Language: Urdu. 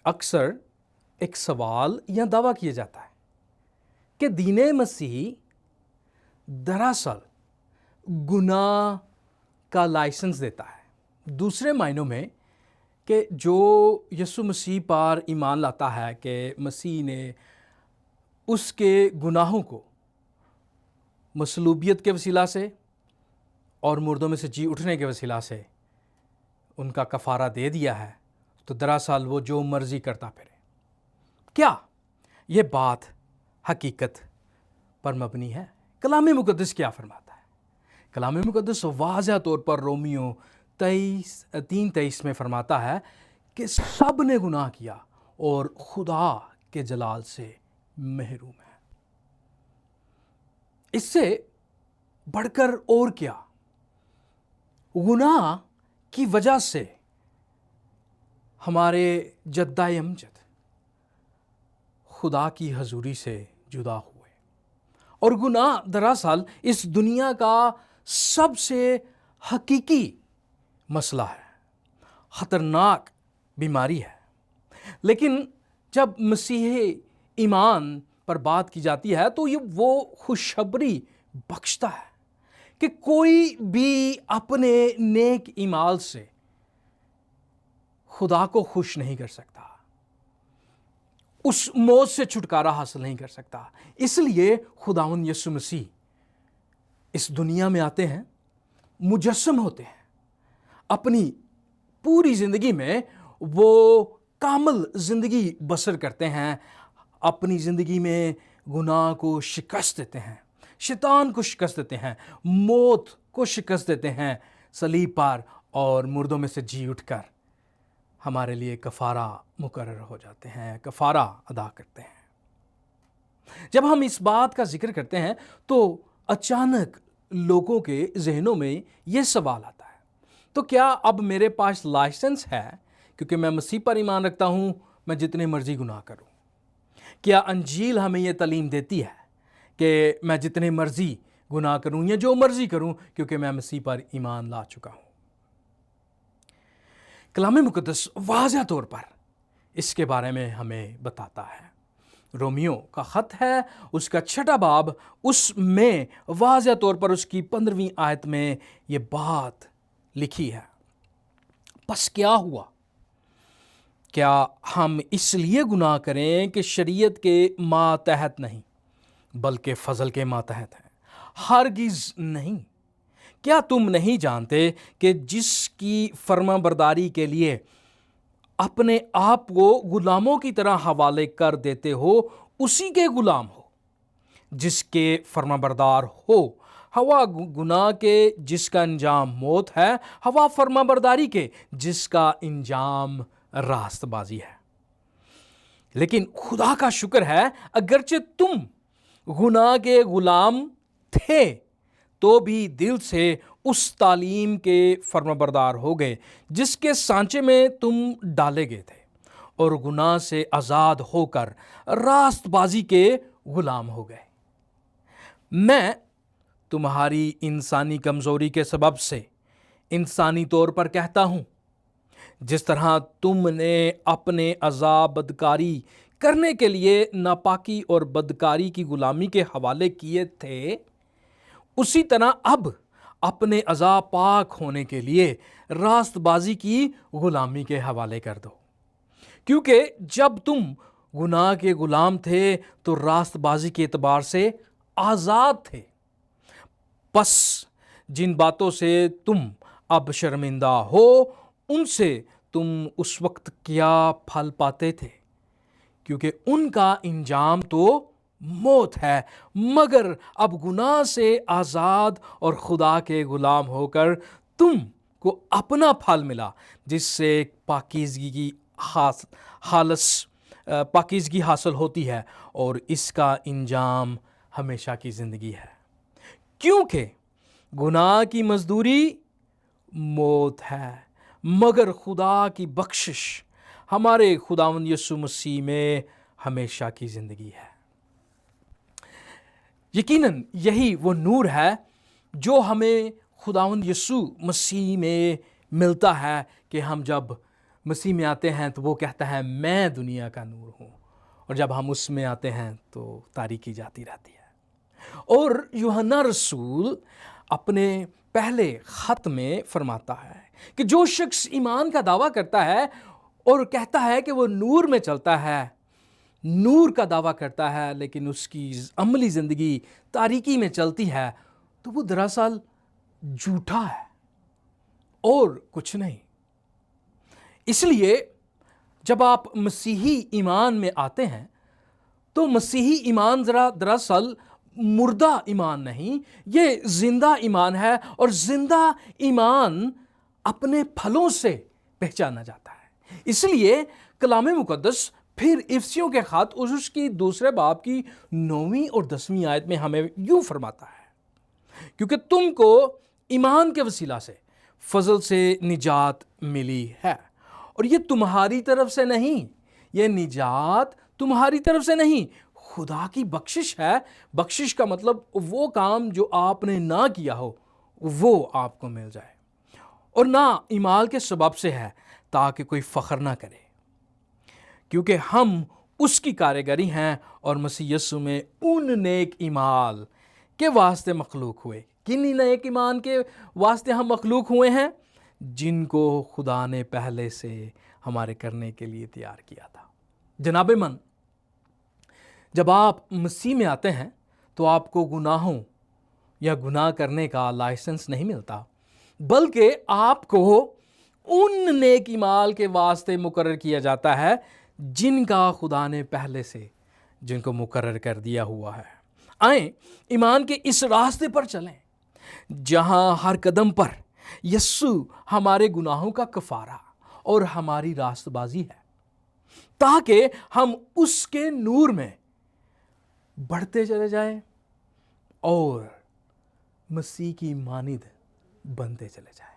اکثر ایک سوال یا دعویٰ کیا جاتا ہے کہ دین مسیح دراصل گناہ کا لائسنس دیتا ہے، دوسرے معنوں میں کہ جو یسوع مسیح پر ایمان لاتا ہے کہ مسیح نے اس کے گناہوں کو مصلوبیت کے وسیلہ سے اور مردوں میں سے جی اٹھنے کے وسیلہ سے ان کا کفارہ دے دیا ہے، تو دراصل وہ جو مرضی کرتا پھرے۔ کیا یہ بات حقیقت پر مبنی ہے؟ کلام مقدس کیا فرماتا ہے؟ کلام مقدس واضح طور پر رومیو 3:23 میں فرماتا ہے کہ سب نے گناہ کیا اور خدا کے جلال سے محروم ہے۔ اس سے بڑھ کر اور کیا؟ گناہ کی وجہ سے ہمارے جدہ امجد خدا کی حضوری سے جدا ہوئے، اور گناہ دراصل اس دنیا کا سب سے حقیقی مسئلہ ہے، خطرناک بیماری ہے۔ لیکن جب مسیح ایمان پر بات کی جاتی ہے تو یہ وہ خوشخبری بخشتا ہے کہ کوئی بھی اپنے نیک اعمال سے خدا کو خوش نہیں کر سکتا، اس موت سے چھٹکارا حاصل نہیں کر سکتا۔ اس لیے خداوند یسوع مسیح اس دنیا میں آتے ہیں، مجسم ہوتے ہیں، اپنی پوری زندگی میں وہ کامل زندگی بسر کرتے ہیں، اپنی زندگی میں گناہ کو شکست دیتے ہیں، شیطان کو شکست دیتے ہیں، موت کو شکست دیتے ہیں صلیب پر، اور مردوں میں سے جی اٹھ کر ہمارے لیے کفارہ مقرر ہو جاتے ہیں، کفارہ ادا کرتے ہیں۔ جب ہم اس بات کا ذکر کرتے ہیں تو اچانک لوگوں کے ذہنوں میں یہ سوال آتا ہے، تو کیا اب میرے پاس لائسنس ہے کیونکہ میں مسیح پر ایمان رکھتا ہوں، میں جتنے مرضی گناہ کروں؟ کیا انجیل ہمیں یہ تعلیم دیتی ہے کہ میں جتنے مرضی گناہ کروں یا جو مرضی کروں کیونکہ میں مسیح پر ایمان لا چکا ہوں؟ کلام مقدس واضح طور پر اس کے بارے میں ہمیں بتاتا ہے۔ رومیو کا خط ہے، اس کا 6 باب، اس میں واضح طور پر اس کی 15ویں آیت میں یہ بات لکھی ہے۔ پس کیا ہوا؟ کیا ہم اس لیے گناہ کریں کہ شریعت کے ماتحت نہیں بلکہ فضل کے ماتحت ہیں؟ ہرگز نہیں۔ کیا تم نہیں جانتے کہ جس کی فرما برداری کے لیے اپنے آپ کو غلاموں کی طرح حوالے کر دیتے ہو اسی کے غلام ہو جس کے فرما بردار ہو؟ ہوا گناہ کے جس کا انجام موت ہے، ہوا فرما برداری کے جس کا انجام راست بازی ہے۔ لیکن خدا کا شکر ہے، اگرچہ تم گناہ کے غلام تھے تو بھی دل سے اس تعلیم کے فرما بردار ہو گئے جس کے سانچے میں تم ڈالے گئے تھے، اور گناہ سے آزاد ہو کر راست بازی کے غلام ہو گئے۔ میں تمہاری انسانی کمزوری کے سبب سے انسانی طور پر کہتا ہوں، جس طرح تم نے اپنے اعضاء بدکاری کرنے کے لیے ناپاکی اور بدکاری کی غلامی کے حوالے کیے تھے، اسی طرح اب اپنے اعضاء پاک ہونے کے لیے راست بازی کی غلامی کے حوالے کر دو، کیونکہ جب تم گناہ کے غلام تھے تو راست بازی کے اعتبار سے آزاد تھے۔ پس جن باتوں سے تم اب شرمندہ ہو ان سے تم اس وقت کیا پھل پاتے تھے، کیونکہ ان کا انجام تو موت ہے، مگر اب گناہ سے آزاد اور خدا کے غلام ہو کر تم کو اپنا پھل ملا، جس سے پاکیزگی حاصل ہوتی ہے، اور اس کا انجام ہمیشہ کی زندگی ہے۔ کیونکہ گناہ کی مزدوری موت ہے، مگر خدا کی بخشش ہمارے خداوند یسوع مسیح میں ہمیشہ کی زندگی ہے۔ یقیناً یہی وہ نور ہے جو ہمیں خداوند یسوع مسیح میں ملتا ہے کہ ہم جب مسیح میں آتے ہیں تو وہ کہتا ہے میں دنیا کا نور ہوں، اور جب ہم اس میں آتے ہیں تو تاریکی جاتی رہتی ہے۔ اور یوحنا رسول اپنے پہلے خط میں فرماتا ہے کہ جو شخص ایمان کا دعویٰ کرتا ہے اور کہتا ہے کہ وہ نور میں چلتا ہے، نور کا دعویٰ کرتا ہے لیکن اس کی عملی زندگی تاریکی میں چلتی ہے، تو وہ دراصل جھوٹا ہے اور کچھ نہیں۔ اس لیے جب آپ مسیحی ایمان میں آتے ہیں تو مسیحی ایمان دراصل مردہ ایمان نہیں، یہ زندہ ایمان ہے، اور زندہ ایمان اپنے پھلوں سے پہچانا جاتا ہے۔ اس لیے کلام مقدس پھر افسیوں کے خط اور اس کی دوسرے باب کی 9ویں اور 10ویں آیت میں ہمیں یوں فرماتا ہے، کیونکہ تم کو ایمان کے وسیلہ سے فضل سے نجات ملی ہے، اور یہ تمہاری طرف سے نہیں، یہ نجات تمہاری طرف سے نہیں، خدا کی بخشش ہے۔ بخشش کا مطلب وہ کام جو آپ نے نہ کیا ہو وہ آپ کو مل جائے، اور نہ اعمال کے سبب سے ہے، تاکہ کوئی فخر نہ کرے، کیونکہ ہم اس کی کارگری ہیں اور مسیح یسوع میں ان نیک اعمال کے واسطے مخلوق ہوئے۔ کن نیک ایمان کے واسطے ہم مخلوق ہوئے ہیں؟ جن کو خدا نے پہلے سے ہمارے کرنے کے لیے تیار کیا تھا۔ جناب من، جب آپ مسیح میں آتے ہیں تو آپ کو گناہوں یا گناہ کرنے کا لائسنس نہیں ملتا، بلکہ آپ کو ان نیک اعمال کے واسطے مقرر کیا جاتا ہے جن کا خدا نے پہلے سے جن کو مقرر کر دیا ہوا ہے۔ آئیں ایمان کے اس راستے پر چلیں جہاں ہر قدم پر یسوع ہمارے گناہوں کا کفارہ اور ہماری راست بازی ہے، تاکہ ہم اس کے نور میں بڑھتے چلے جائیں اور مسیح کی مانند بنتے چلے جائیں۔